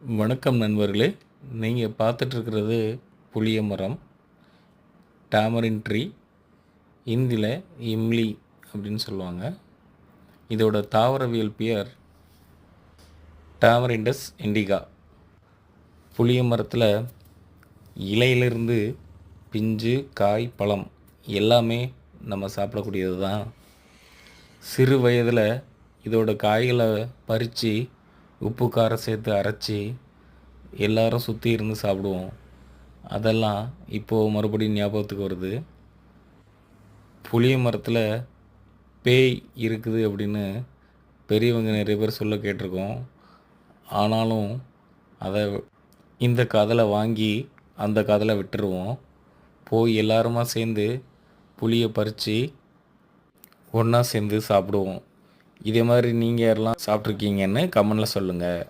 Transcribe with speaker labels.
Speaker 1: வணக்கம் நண்பர்களே. நீங்கள் பார்த்துட்ருக்கிறது புளிய மரம், டாமரின் ட்ரீ. இந்தியில் இம்லி அப்படின்னு சொல்லுவாங்க. இதோட தாவரவியல் பெயர் டாமரிண்டஸ் இண்டிகா. புளிய மரத்தில் இலையிலிருந்து பிஞ்சு, காய், பழம் எல்லாமே நம்ம சாப்பிடக்கூடியது தான். சிறு வயதில் இதோட காய்களை பறித்து உப்பு காரம் சேர்த்து அரைச்சி எல்லாரும் சுற்றி இருந்து சாப்பிடுவோம். அதெல்லாம் இப்போது மறுபடியும் ஞாபகத்துக்கு வருது. புளிய மரத்தில் பேய் இருக்குது அப்படின்னு பெரியவங்க நிறைய பேர் சொல்ல கேட்டிருக்கோம். ஆனாலும் அதை இந்த காதில் வாங்கி அந்த காதில் விட்டுருவோம். போய் எல்லாருமா சேர்ந்து புளியை பறித்து ஒன்றா சேர்ந்து சாப்பிடுவோம். இதே மாதிரி நீங்கள் யாரெல்லாம் சாப்பிட்ருக்கீங்கன்னு கமெண்டில் சொல்லுங்கள்.